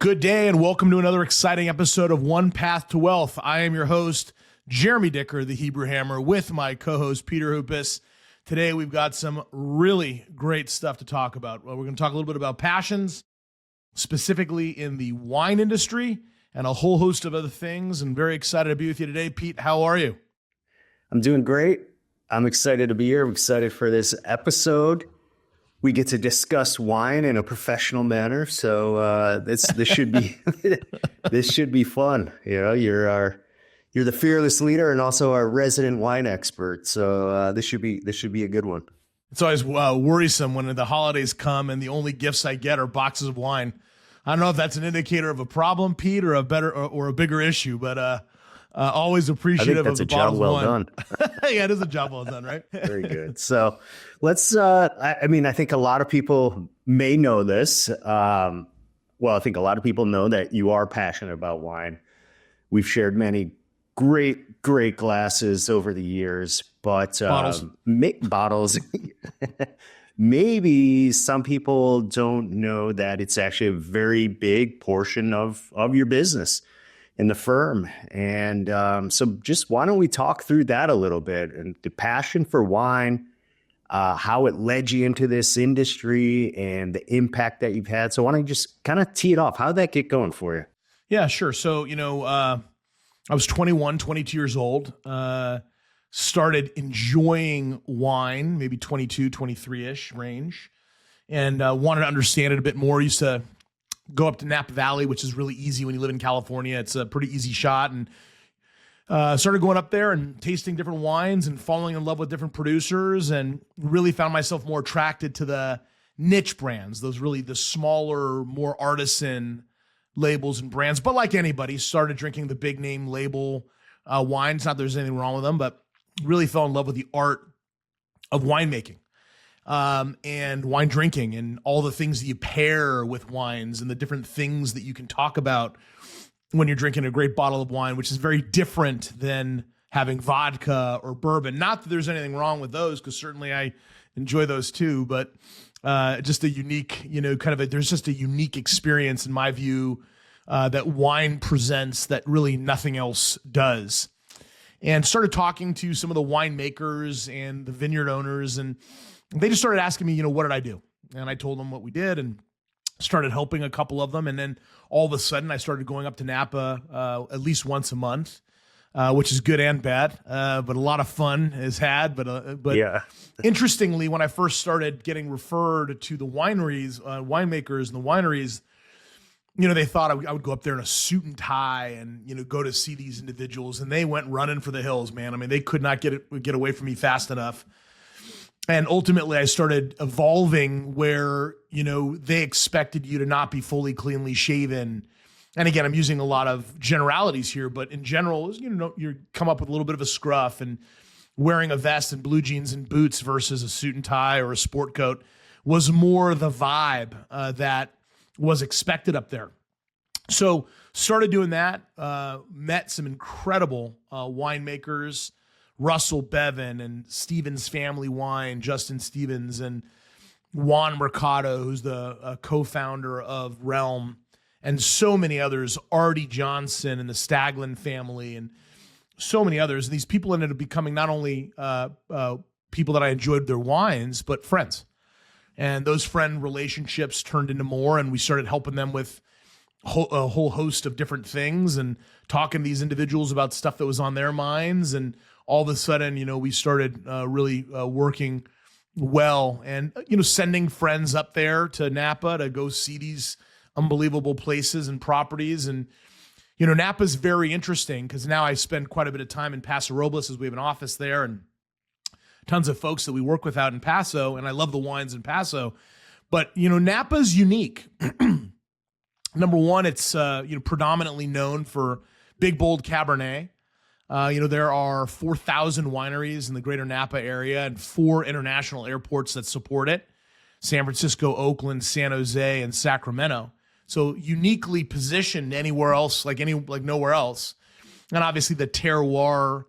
Good day and welcome to another exciting episode of One Path to Wealth. I am your host, Jeremy Dicker, the Hebrew Hammer, with my co-host, Peter Hupis. Today, we've got some really great stuff to talk about. Well, we're going to talk a little bit about passions, specifically in the wine industry, and a whole host of other things. And very excited to be with you today. Pete, how are you? I'm doing great. I'm excited to be here. I'm excited for this episode. We get to discuss wine in a professional manner, so this should be this should be fun. You know, you're the fearless leader and also our resident wine expert. So this should be a good one. It's always worrisome when the holidays come and the only gifts I get are boxes of wine. I don't know if that's an indicator of a problem, Pete, or a bigger issue, but always appreciative of the bottles of wine. I think that's a job well done. Yeah, it is a job well done, right? Very good. So let's, I think a lot of people may know this. I think a lot of people know that you are passionate about wine. We've shared many great glasses over the years, but bottles. Maybe some people don't know that it's actually a very big portion of your business in the firm. And so just why don't we talk through that a little bit, and the passion for wine, how it led you into this industry and the impact that you've had. So why don't you just kind of tee it off? How did that get going for you? Yeah, sure. So, I was 21, 22 years old, started enjoying wine, maybe 22, 23-ish range, and wanted to understand it a bit more. Used to go up to Napa Valley, which is really easy when you live in California. It's a pretty easy shot. And started going up there and tasting different wines and falling in love with different producers, and really found myself more attracted to the niche brands, those really the smaller, more artisan labels and brands. But like anybody, started drinking the big name label wines. Not that there's anything wrong with them, but really fell in love with the art of winemaking. And wine drinking and all the things that you pair with wines and the different things that you can talk about when you're drinking a great bottle of wine, which is very different than having vodka or bourbon. Not that there's anything wrong with those, because certainly I enjoy those too, but just a unique, there's just a unique experience in my view that wine presents that really nothing else does. And started talking to some of the winemakers and the vineyard owners, and they just started asking me, what did I do? And I told them what we did and started helping a couple of them. And then all of a sudden I started going up to Napa at least once a month, which is good and bad, but a lot of fun is had. But yeah. Interestingly, when I first started getting referred to the wineries, winemakers and the wineries, they thought I would go up there in a suit and tie and, go to see these individuals, and they went running for the hills, man. I mean, they could not get away from me fast enough. And ultimately, I started evolving where, they expected you to not be fully cleanly shaven. And again, I'm using a lot of generalities here, but in general, you come up with a little bit of a scruff, and wearing a vest and blue jeans and boots versus a suit and tie or a sport coat was more the vibe that was expected up there. So started doing that, met some incredible winemakers, Russell Bevan and Stevens Family Wine, Justin Stevens, and Juan Mercado, who's the co-founder of Realm, and so many others, Artie Johnson and the Staglin family, and so many others. And these people ended up becoming not only people that I enjoyed their wines, but friends. And those friend relationships turned into more, and we started helping them with a whole host of different things and talking to these individuals about stuff that was on their minds. And all of a sudden, we started really working well, and, sending friends up there to Napa to go see these unbelievable places and properties. And, Napa's very interesting because now I spend quite a bit of time in Paso Robles, as we have an office there and tons of folks that we work with out in Paso. And I love the wines in Paso, but, Napa's unique. Number one, it's, predominantly known for big, bold Cabernet. There are 4,000 wineries in the greater Napa area and 4 international airports that support it: San Francisco, Oakland, San Jose, and Sacramento. So uniquely positioned anywhere else, like nowhere else. And obviously the terroir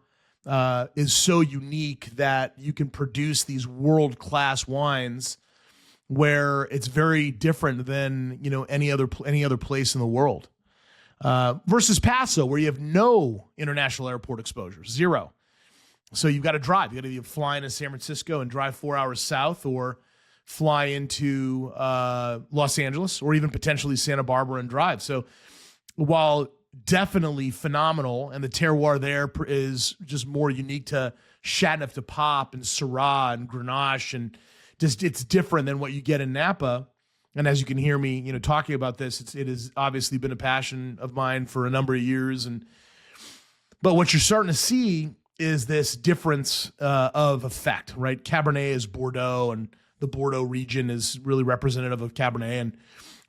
is so unique that you can produce these world-class wines where it's very different than, any other place in the world. Versus Paso, where you have no international airport exposure, zero. So you've got to drive. You got to either fly into San Francisco and drive 4 hours south, or fly into Los Angeles, or even potentially Santa Barbara and drive. So while definitely phenomenal, and the terroir there is just more unique to Chateauneuf de Pape and Syrah and Grenache, and just it's different than what you get in Napa. And as you can hear me, talking about this, it has obviously been a passion of mine for a number of years. But what you're starting to see is this difference of effect, right? Cabernet is Bordeaux, and the Bordeaux region is really representative of Cabernet, and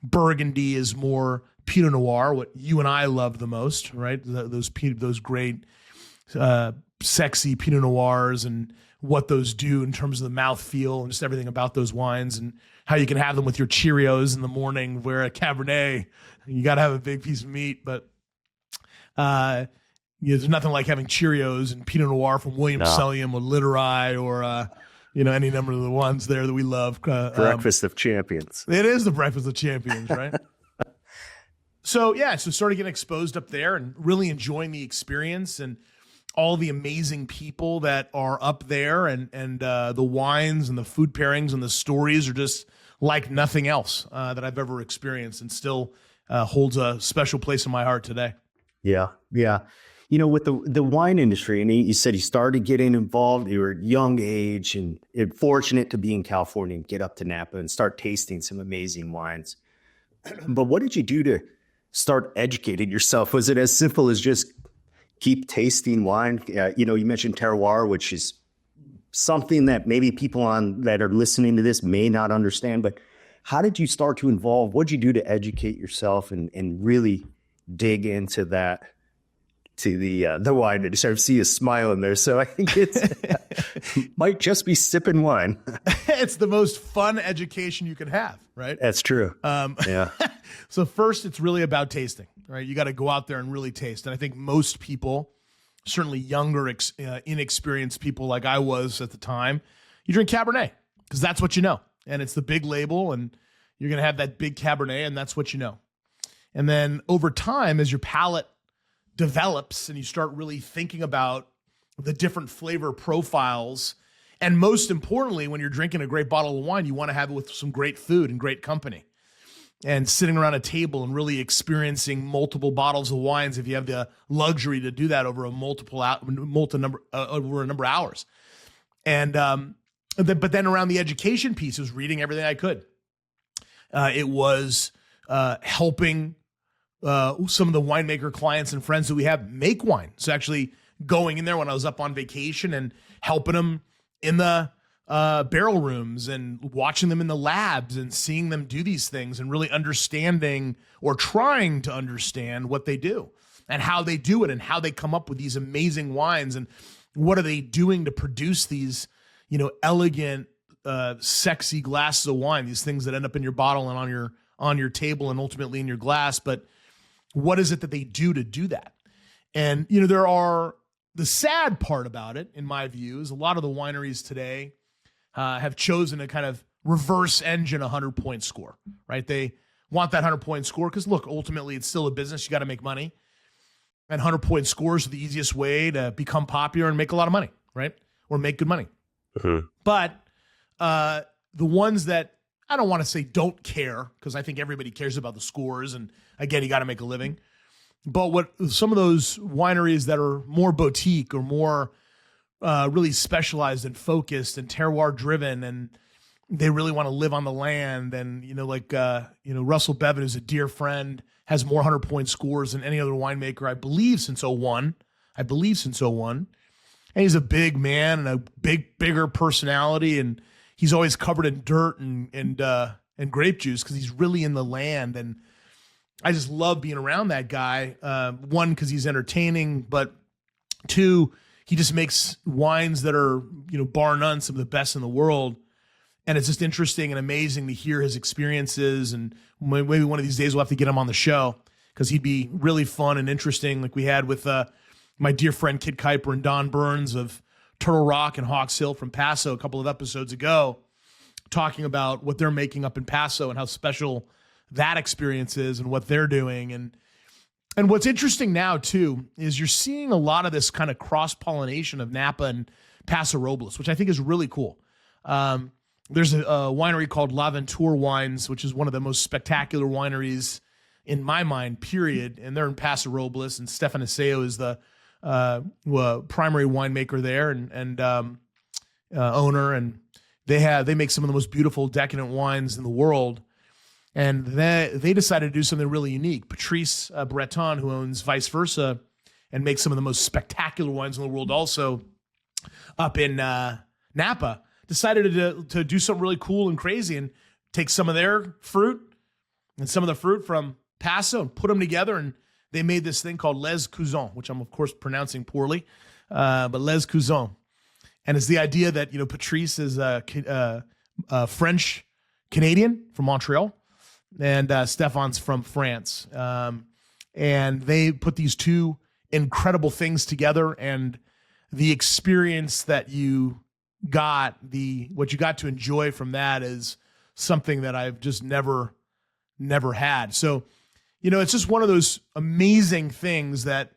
Burgundy is more Pinot Noir, what you and I love the most, right? Those great, sexy Pinot Noirs, and what those do in terms of the mouthfeel and just everything about those wines, and how you can have them with your Cheerios in the morning, where a Cabernet, you got to have a big piece of meat. But there's nothing like having Cheerios and Pinot Noir from Williams-Sonoma or Literai, or any number of the ones there that we love. Breakfast of champions. It is the breakfast of champions, right? So started getting exposed up there and really enjoying the experience, and all the amazing people that are up there, and the wines and the food pairings and the stories are just like nothing else that I've ever experienced, and still holds a special place in my heart today. Yeah. With the wine industry, and you said you started getting involved, you were at a young age, and you're fortunate to be in California and get up to Napa and start tasting some amazing wines. But what did you do to start educating yourself? Was it as simple as just keep tasting wine? You mentioned terroir, which is something that maybe people that are listening to this may not understand, but how did you start to involve? What did you do to educate yourself and really dig into that, to the wine industry? I see you smiling there, so I think it might just be sipping wine. It's the most fun education you can have, right? That's true. Yeah. So first, it's really about tasting, right? You got to go out there and really taste. And I think most people, certainly younger, inexperienced people like I was at the time, you drink Cabernet because that's what you know. And it's the big label, and you're going to have that big Cabernet, and that's what you know. And then over time, as your palate develops and you start really thinking about the different flavor profiles, and most importantly, when you're drinking a great bottle of wine, you want to have it with some great food and great company, and sitting around a table and really experiencing multiple bottles of wines, if you have the luxury to do that over a number of hours. And but then around the education piece, it was reading everything I could. It was helping some of the winemaker clients and friends that we have make wine. So actually going in there when I was up on vacation and helping them in the barrel rooms, and watching them in the labs, and seeing them do these things, and really understanding, or trying to understand, what they do and how they do it, and how they come up with these amazing wines, and what are they doing to produce these, elegant, sexy glasses of wine, these things that end up in your bottle and on your table and ultimately in your glass. But what is it that they do to do that? And, the sad part about it, in my view, is a lot of the wineries today have chosen to kind of reverse engine a 100-point score, right? They want that 100-point score because, look, ultimately it's still a business. You got to make money. And 100-point scores are the easiest way to become popular and make a lot of money, right? Or make good money. Mm-hmm. But the ones that, I don't want to say don't care, because I think everybody cares about the scores, and again, you got to make a living. But what some of those wineries that are more boutique, or more really specialized and focused and terroir driven, and they really want to live on the land, and Russell Bevan, who's a dear friend, has more 100-point scores than any other winemaker, I believe since 01. And he's a big man and a bigger personality, and he's always covered in dirt and grape juice because he's really in the land. And I just love being around that guy. One, because he's entertaining, but two, he just makes wines that are, bar none, some of the best in the world. And it's just interesting and amazing to hear his experiences. And maybe one of these days we'll have to get him on the show, because he'd be really fun and interesting, like we had with my dear friend Kid Kuiper and Don Burns of Turtle Rock and Hawks Hill from Paso a couple of episodes ago, talking about what they're making up in Paso and how special that experience is and what they're doing. And what's interesting now too is you're seeing a lot of this kind of cross-pollination of Napa and Paso Robles, which I think is really cool. There's a winery called L'Aventure Wines, which is one of the most spectacular wineries in my mind, period. And they're in Paso Robles, and Stefan Aseo is the primary winemaker there and owner. And they make some of the most beautiful decadent wines in the world. And they decided to do something really unique. Patrice Breton, who owns Vice Versa and makes some of the most spectacular wines in the world also up in Napa, decided to do something really cool and crazy and take some of their fruit and some of the fruit from Paso and put them together. And they made this thing called Les Cousins, which I'm, of course, pronouncing poorly, but Les Cousins. And it's the idea that, Patrice is a French Canadian from Montreal, and Stefan's from France. And they put these two incredible things together, and the experience that you got, what you got to enjoy from that is something that I've just never had. So, it's just one of those amazing things that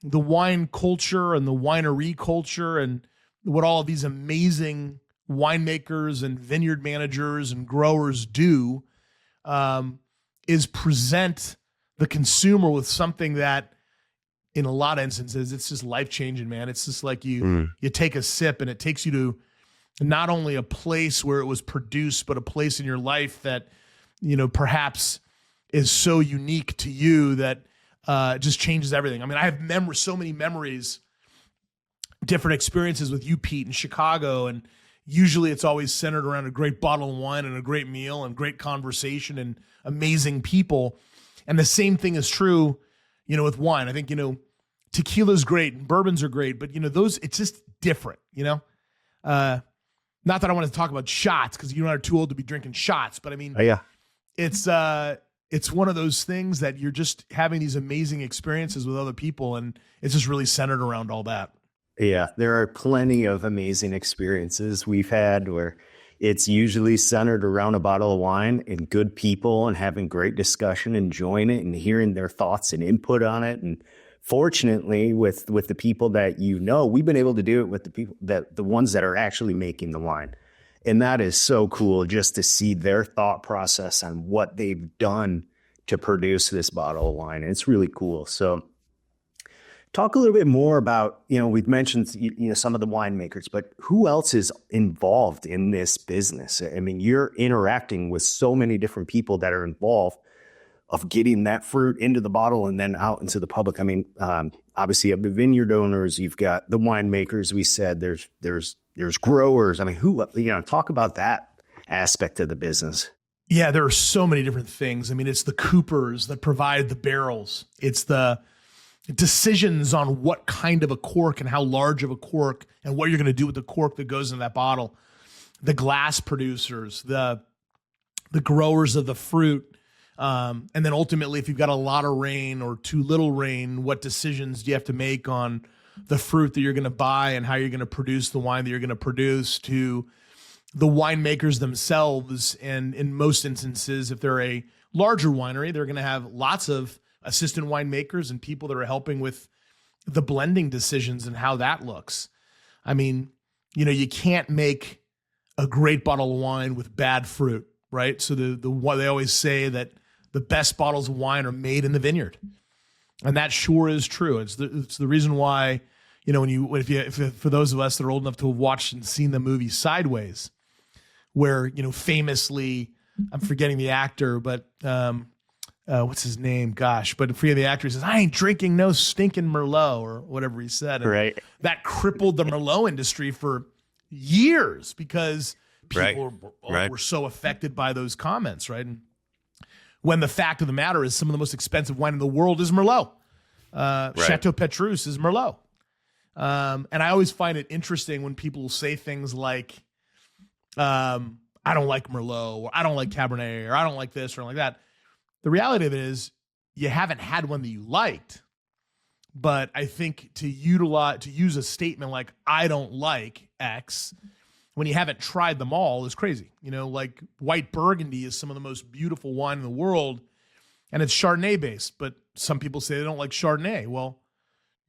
the wine culture and the winery culture and what all of these amazing winemakers and vineyard managers and growers do is present the consumer with something that, in a lot of instances, it's just life-changing, man. It's just like you take a sip and it takes you to not only a place where it was produced, but a place in your life that, perhaps is so unique to you that it just changes everything. I mean, I have so many memories, different experiences with you, Pete, in Chicago, and usually it's always centered around a great bottle of wine and a great meal and great conversation and amazing people. And the same thing is true, with wine. I think, tequila's great and bourbons are great, but it's just different, not that I want to talk about shots because you and I are too old to be drinking shots, but I mean, it's one of those things that you're just having these amazing experiences with other people, and it's just really centered around all that. Yeah, there are plenty of amazing experiences we've had where it's usually centered around a bottle of wine and good people and having great discussion, enjoying it and hearing their thoughts and input on it. And fortunately, with the people that we've been able to do it with the ones that are actually making the wine. And that is so cool just to see their thought process on what they've done to produce this bottle of wine. And it's really cool. So talk a little bit more about, we've mentioned, some of the winemakers, but who else is involved in this business? I mean, you're interacting with so many different people that are involved of getting that fruit into the bottle and then out into the public. I mean, obviously you have the vineyard owners, you've got the winemakers. We said there's growers. I mean, talk about that aspect of the business. Yeah, there are so many different things. I mean, it's the coopers that provide the barrels. It's the decisions on what kind of a cork and how large of a cork and what you're going to do with the cork that goes in that bottle. The glass producers, the growers of the fruit. And then ultimately, if you've got a lot of rain or too little rain, what decisions do you have to make on the fruit that you're going to buy and how you're going to produce the wine that you're going to produce, to the winemakers themselves. And in most instances, if they're a larger winery, they're going to have lots of assistant winemakers and people that are helping with the blending decisions and how that looks. I mean, you can't make a great bottle of wine with bad fruit, right? So they always say that the best bottles of wine are made in the vineyard. And that sure is true. It's the reason why, for those of us that are old enough to have watched and seen the movie Sideways, where, famously, I'm forgetting the actor, but what's his name? Gosh, but forget the actor. He says, "I ain't drinking no stinking Merlot," or whatever he said. And right. That crippled the Merlot industry for years because people were so affected by those comments, right? And when the fact of the matter is some of the most expensive wine in the world is Merlot. Chateau Petrus is Merlot. And I always find it interesting when people say things like, I don't like Merlot, or I don't like Cabernet, or I don't like this or like that. The reality of it is you haven't had one that you liked. But I think to use a statement like, I don't like X, when you haven't tried them all is crazy. Like white Burgundy is some of the most beautiful wine in the world, and it's Chardonnay based, but some people say they don't like Chardonnay. Well,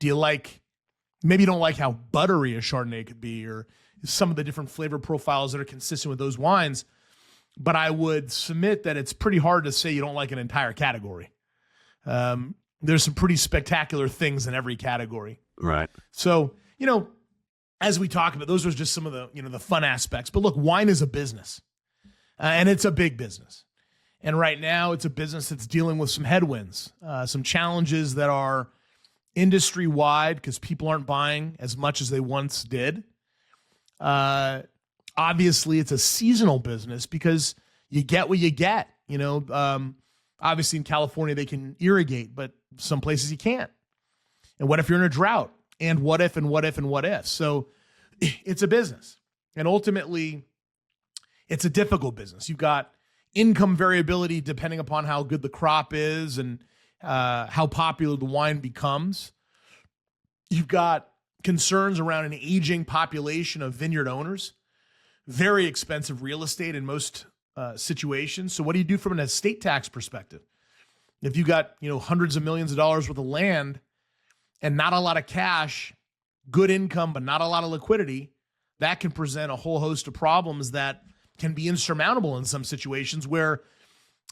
maybe you don't like how buttery a Chardonnay could be, or some of the different flavor profiles that are consistent with those wines. But I would submit that it's pretty hard to say you don't like an entire category. There's some pretty spectacular things in every category. Right. So, as we talk about, those are just some of the, the fun aspects. But look, wine is a business, and it's a big business. And right now it's a business that's dealing with some headwinds, some challenges that are industry-wide because people aren't buying as much as they once did. Obviously, it's a seasonal business because you get what you get. Obviously in California they can irrigate, but some places you can't. And what if you're in a drought? And what if, and what if, and what if? So it's a business. And ultimately, it's a difficult business. You've got income variability depending upon how good the crop is and how popular the wine becomes. You've got concerns around an aging population of vineyard owners, very expensive real estate in most situations. So what do you do from an estate tax perspective? If you got, hundreds of millions of dollars worth of land and not a lot of cash, good income, but not a lot of liquidity, that can present a whole host of problems that can be insurmountable in some situations where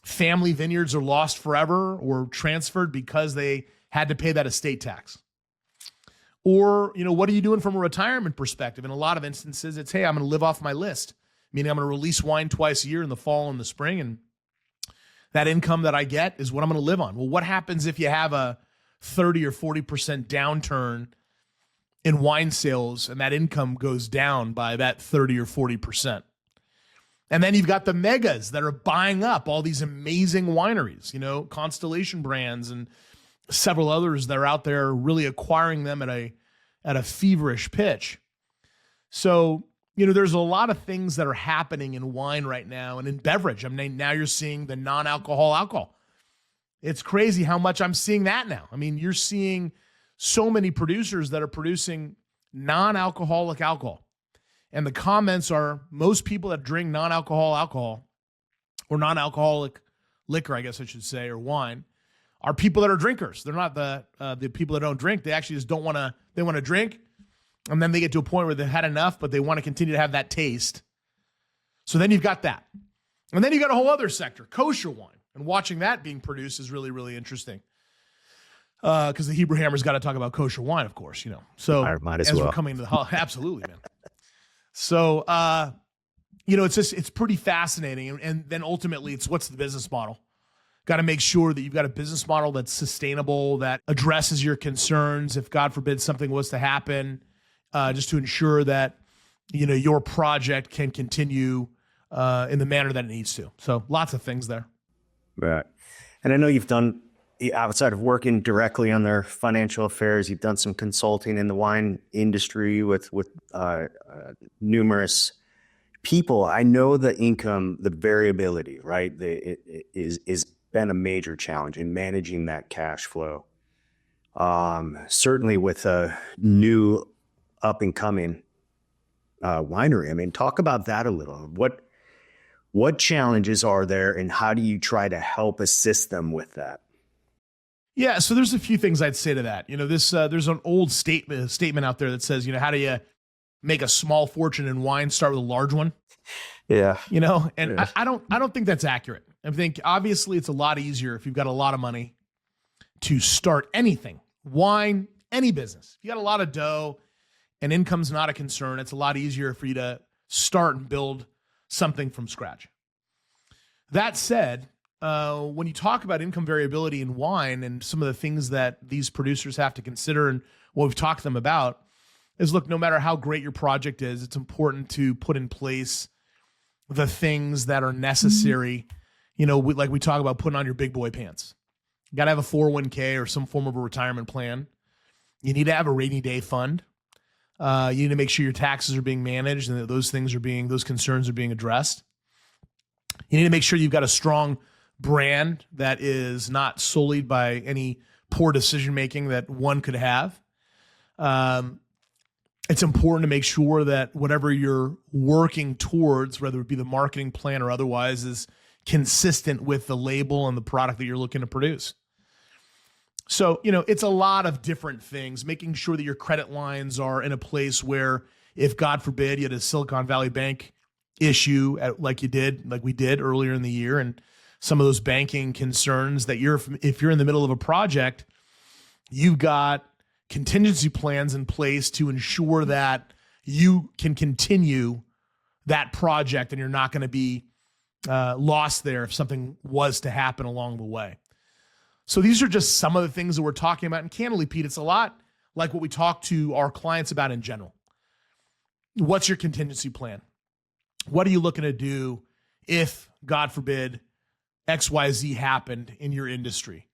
family vineyards are lost forever or transferred because they had to pay that estate tax. Or, what are you doing from a retirement perspective? In a lot of instances, it's, hey, I'm going to live off my list, meaning I'm going to release wine twice a year in the fall and the spring, and that income that I get is what I'm going to live on. Well, what happens if you have a 30 or 40% downturn in wine sales and that income goes down by that 30 or 40%? And then you've got the megas that are buying up all these amazing wineries, Constellation Brands and several others that are out there really acquiring them at a feverish pitch. So, there's a lot of things that are happening in wine right now and in beverage. I mean, now you're seeing the non-alcohol alcohol. It's crazy how much I'm seeing that now. I mean, you're seeing so many producers that are producing non-alcoholic alcohol. And the comments are most people that drink non-alcohol alcohol or non-alcoholic liquor, I guess I should say, or wine, are people that are drinkers. They're not the people that don't drink. They actually just don't want to, they want to drink. And then they get to a point where they've had enough, but they want to continue to have that taste. So then you've got that. And then you got a whole other sector, kosher wine. And watching that being produced is really, really interesting. Because the Hebrew Hammer's got to talk about kosher wine, of course, So I might as well. we're coming to the absolutely, man. So, it's pretty fascinating. And then ultimately it's what's the business model? Got to make sure that you've got a business model that's sustainable, that addresses your concerns. If God forbid something was to happen, just to ensure that, your project can continue in the manner that it needs to. So lots of things there. Right. And I know you've done, outside of working directly on their financial affairs, you've done some consulting in the wine industry with numerous people. I know the income, the variability, right? It is been a major challenge in managing that cash flow. Certainly with a new up and coming winery. I mean, talk about that a little. What challenges are there and how do you try to help assist them with that? Yeah, so there's a few things I'd say to that. There's an old statement out there that says, how do you make a small fortune in wine? Start with a large one. Yeah. And yeah. I don't think that's accurate. I think obviously it's a lot easier if you've got a lot of money to start anything, wine, any business. If you got a lot of dough and income's not a concern, it's a lot easier for you to start and build something from scratch. That said, when you talk about income variability in wine and some of the things that these producers have to consider and what we've talked to them about is, look, no matter how great your project is, it's important to put in place the things that are necessary. Like we talk about putting on your big boy pants. You got to have a 401k or some form of a retirement plan. You need to have a rainy day fund. You need to make sure your taxes are being managed and that those concerns are being addressed. You need to make sure you've got a strong brand that is not sullied by any poor decision-making that one could have. it's important to make sure that whatever you're working towards, whether it be the marketing plan or otherwise, is consistent with the label and the product that you're looking to produce. So, it's a lot of different things, making sure that your credit lines are in a place where if, God forbid, you had a Silicon Valley Bank issue like we did earlier in the year, and some of those banking concerns that if you're in the middle of a project, you've got contingency plans in place to ensure that you can continue that project and you're not going to be lost there if something was to happen along the way. So these are just some of the things that we're talking about. And candidly, Pete, it's a lot like what we talk to our clients about in general. What's your contingency plan? What are you looking to do if, God forbid, XYZ happened in your industry?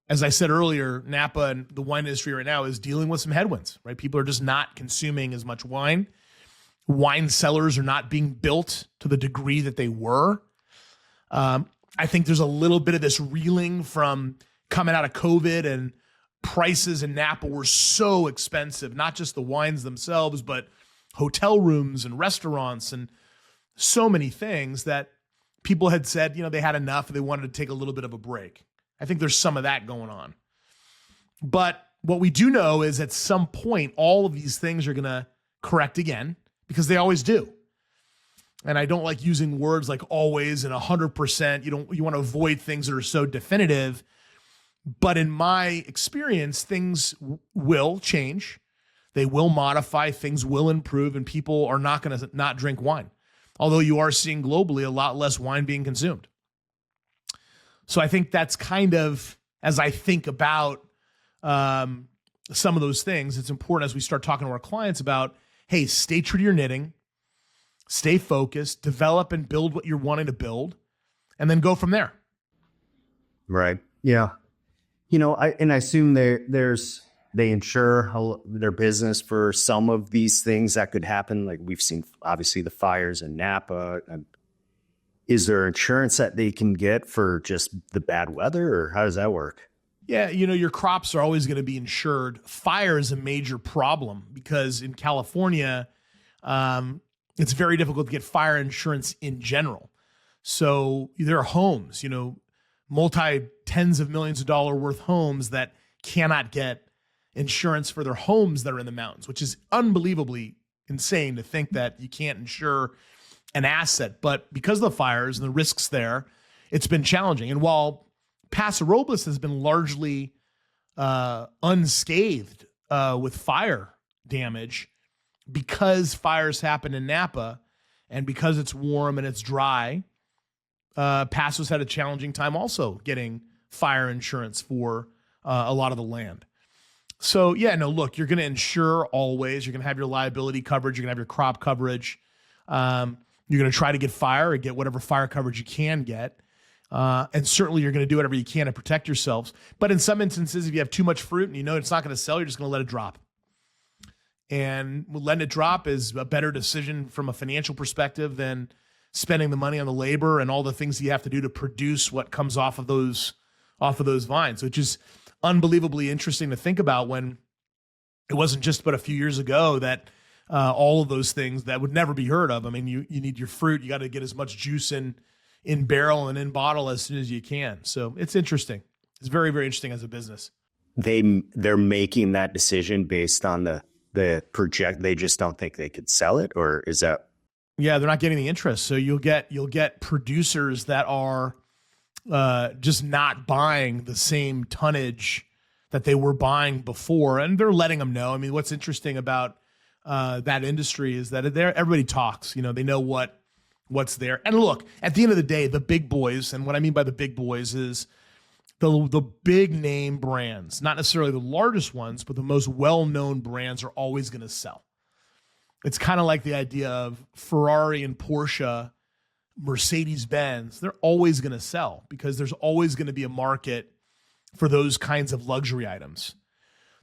As I said earlier, Napa and the wine industry right now is dealing with some headwinds, right? People are just not consuming as much wine. Wine cellars are not being built to the degree that they were. I think there's a little bit of this reeling from coming out of COVID, and prices in Napa were so expensive, not just the wines themselves, but hotel rooms and restaurants and so many things that people had said, they had enough and they wanted to take a little bit of a break. I think there's some of that going on. But what we do know is at some point, all of these things are going to correct again, because they always do. And I don't like using words like always and 100%. You want to avoid things that are so definitive. But in my experience, things will change. They will modify, things will improve, and people are not going to not drink wine. Although you are seeing globally a lot less wine being consumed. So I think that's kind of, as I think about some of those things, it's important as we start talking to our clients about, hey, stay true to your knitting, stay focused, develop and build what you're wanting to build, and then go from there. Right. Yeah. I assume they insure their business for some of these things that could happen. Like we've seen, obviously, the fires in Napa. Is there insurance that they can get for just the bad weather, or how does that work? Yeah, your crops are always going to be insured. Fire is a major problem because in California, it's very difficult to get fire insurance in general. So there are homes, multi-tens of millions of dollars worth homes that cannot get insurance for their homes that are in the mountains, which is unbelievably insane to think that you can't insure an asset. But because of the fires and the risks there, it's been challenging. And while Paso Robles has been largely unscathed with fire damage, because fires happen in Napa and because it's warm and it's dry, Paso's had a challenging time also getting fire insurance for a lot of the land. So yeah, no, look, you're going to insure always. You're going to have your liability coverage. You're going to have your crop coverage. You're going to try to get fire or get whatever fire coverage you can get. And certainly you're going to do whatever you can to protect yourselves. But in some instances, if you have too much fruit and it's not going to sell, you're just going to let it drop. And letting it drop is a better decision from a financial perspective than spending the money on the labor and all the things you have to do to produce what comes off of those vines, which is unbelievably interesting to think about when it wasn't just but a few years ago that all of those things that would never be heard of. I mean, you need your fruit. You got to get as much juice in barrel and in bottle as soon as you can. So it's interesting. It's very, very interesting as a business. They're making that decision based on the project. They just don't think they could sell it, or is that? Yeah, they're not getting the interest. So you'll get producers that are just not buying the same tonnage that they were buying before, and they're letting them know. I mean, what's interesting about that industry is that everybody talks. They know what's there. And look, at the end of the day, the big boys, and what I mean by the big boys is the big name brands, not necessarily the largest ones, but the most well-known brands are always going to sell. It's kind of like the idea of Ferrari and Porsche, Mercedes-Benz. They're always going to sell because there's always going to be a market for those kinds of luxury items.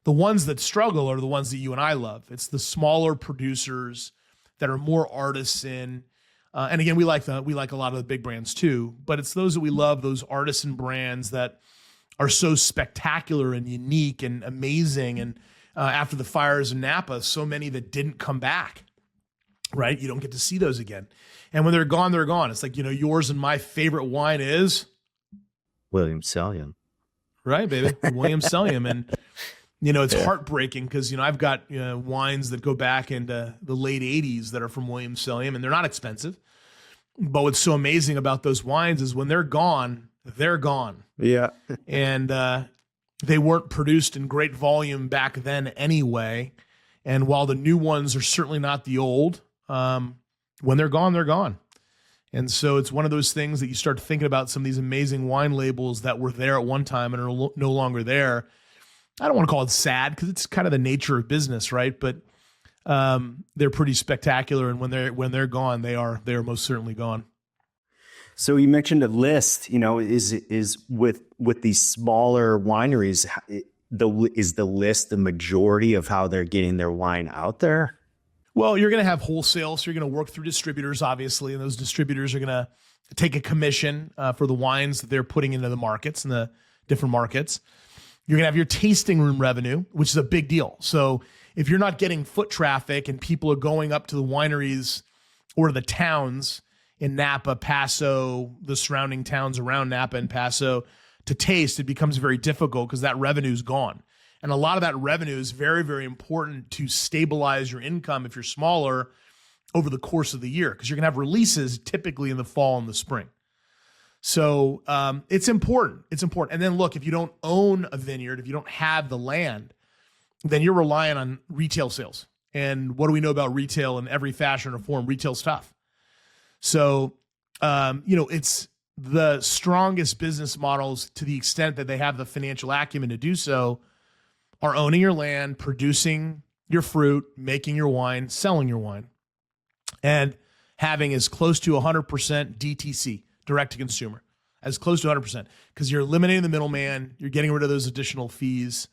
The ones that struggle are the ones that you and I love. It's the smaller producers that are more artisan. And again, we like a lot of the big brands too, but it's those that we love, those artisan brands that are so spectacular and unique and amazing. And after the fires in Napa, so many that didn't come back, right? You don't get to see those again. And when they're gone, they're gone. It's like, yours and my favorite wine is William Sellium. Right, baby. William Sellium. And, it's heartbreaking because, I've got wines that go back into the late 80s that are from William Sellium, and they're not expensive. But what's so amazing about those wines is when they're gone, they're gone. Yeah. And they weren't produced in great volume back then anyway. And while the new ones are certainly not the old, when they're gone, they're gone. And so it's one of those things that you start thinking about some of these amazing wine labels that were there at one time and are no longer there. I don't want to call it sad because it's kind of the nature of business, right? But they're pretty spectacular, and when they're gone, they are most certainly gone. So you mentioned a list. Is with these smaller wineries, is the list the majority of how they're getting their wine out there? Well, you're going to have wholesale, so you're going to work through distributors, obviously, and those distributors are going to take a commission for the wines that they're putting into the markets and the different markets. You're going to have your tasting room revenue, which is a big deal. So if you're not getting foot traffic and people are going up to the wineries or the towns in Napa, Paso, the surrounding towns around Napa and Paso to taste, it becomes very difficult because that revenue is gone. And a lot of that revenue is very, very important to stabilize your income if you're smaller over the course of the year, because you're going to have releases typically in the fall and the spring. So it's important. It's important. And then look, if you don't own a vineyard, if you don't have the land, then you're relying on retail sales. And what do we know about retail in every fashion or form? Retail's tough. So, it's the strongest business models, to the extent that they have the financial acumen to do so, are owning your land, producing your fruit, making your wine, selling your wine, and having as close to 100% DTC, direct to consumer, as close to 100%, because you're eliminating the middleman, you're getting rid of those additional fees,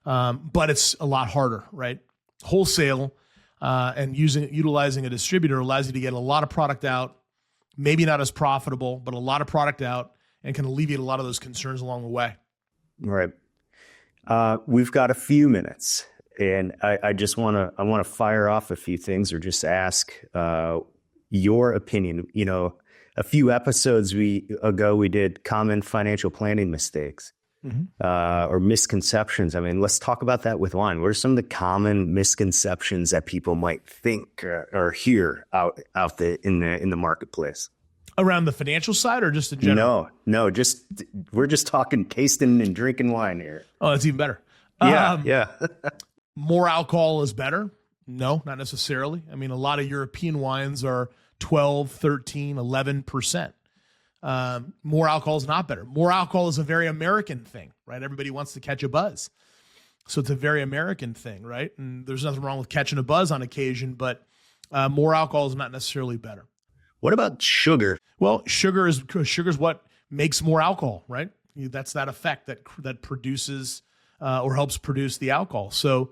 but it's a lot harder, right? Wholesale and utilizing a distributor allows you to get a lot of product out, maybe not as profitable, but a lot of product out, and can alleviate a lot of those concerns along the way. Right. We've got a few minutes, and I just want to fire off a few things, or just ask your opinion. A few episodes ago, we did common financial planning mistakes, or misconceptions. I mean, let's talk about that with wine. What are some of the common misconceptions that people might think or hear out in the marketplace? Around the financial side, or just in general? No, we're just talking tasting and drinking wine here. Oh, that's even better. Yeah. More alcohol is better? No, not necessarily. I mean, a lot of European wines are 12, 13, 11%. More alcohol is not better. More alcohol is a very American thing, right? Everybody wants to catch a buzz. So it's a very American thing, right? And there's nothing wrong with catching a buzz on occasion, but more alcohol is not necessarily better. What about sugar? Well, sugar is what makes more alcohol, right? That's that effect that produces or helps produce the alcohol. So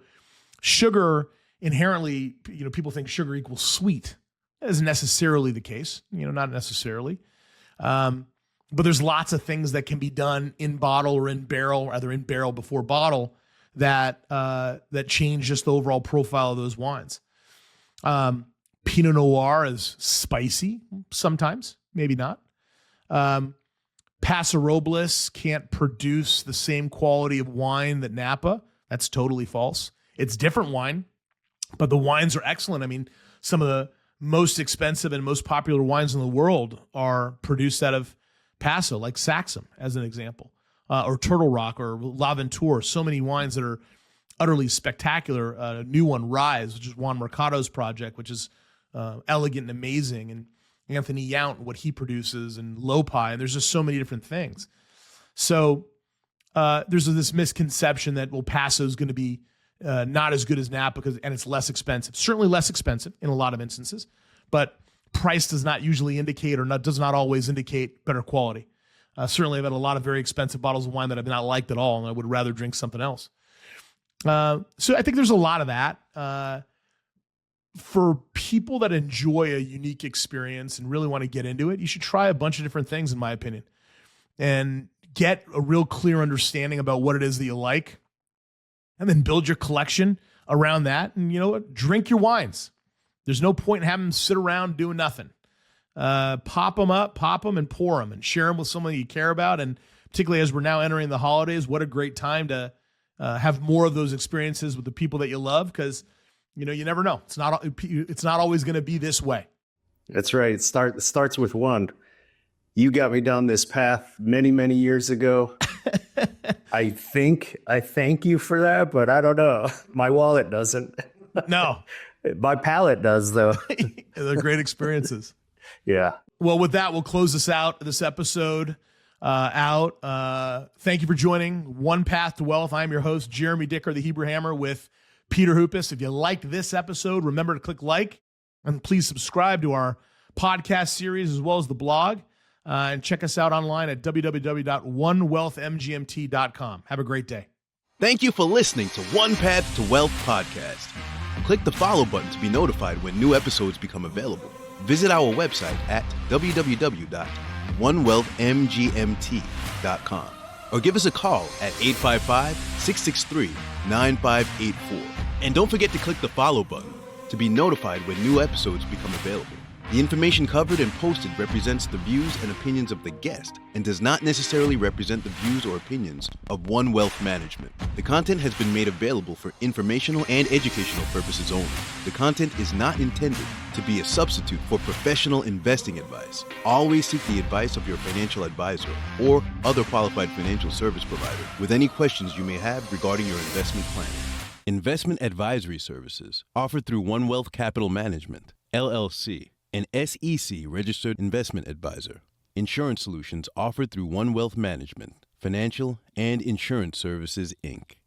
sugar inherently, people think sugar equals sweet. That isn't necessarily the case, not necessarily. But there's lots of things that can be done in bottle or in barrel, either in barrel before bottle, that change just the overall profile of those wines. Pinot Noir is spicy sometimes, maybe not. Paso Robles can't produce the same quality of wine that Napa. That's totally false. It's different wine, but the wines are excellent. I mean, some of the most expensive and most popular wines in the world are produced out of Paso, like Saxum, as an example, or Turtle Rock or L'Aventure. So many wines that are utterly spectacular. A new one, Rise, which is Juan Mercado's project, which is elegant and amazing, and Anthony Yount, what he produces, and Lopi, and there's just so many different things. So there's this misconception that Paso is going to be not as good as Napa and it's less expensive. Certainly less expensive in a lot of instances, but price does not usually indicate, or does not always indicate, better quality. Certainly I've had a lot of very expensive bottles of wine that I've not liked at all, and I would rather drink something else. So I think there's a lot of that. For people that enjoy a unique experience and really want to get into it, you should try a bunch of different things, in my opinion, and get a real clear understanding about what it is that you like, and then build your collection around that. And you know what? Drink your wines. There's no point in having them sit around doing nothing. Pop them up, pop them, and pour them, and share them with someone you care about. And particularly as we're now entering the holidays, what a great time to have more of those experiences with the people that you love, because you never know. It's not always going to be this way. That's right. It starts with one. You got me down this path many, many years ago. I thank you for that, but I don't know. My wallet doesn't. No. My palate does, though. They're great experiences. Yeah. Well, with that, we'll close this episode out. Thank you for joining One Path to Wealth. I'm your host, Jeremy Dicker, the Hebrew Hammer, with Peter Hupis. If you liked this episode, remember to click like, and please subscribe to our podcast series as well as the blog. And check us out online at www.onewealthmgmt.com. Have a great day. Thank you for listening to One Path to Wealth podcast. Click the follow button to be notified when new episodes become available. Visit our website at www.onewealthmgmt.com or give us a call at 855-663-9584. And don't forget to click the follow button to be notified when new episodes become available. The information covered and posted represents the views and opinions of the guest and does not necessarily represent the views or opinions of One Wealth Management. The content has been made available for informational and educational purposes only. The content is not intended to be a substitute for professional investing advice. Always seek the advice of your financial advisor or other qualified financial service provider with any questions you may have regarding your investment planning. Investment advisory services offered through One Wealth Capital Management, LLC, an SEC-registered investment advisor. Insurance solutions offered through One Wealth Management, Financial and Insurance Services, Inc.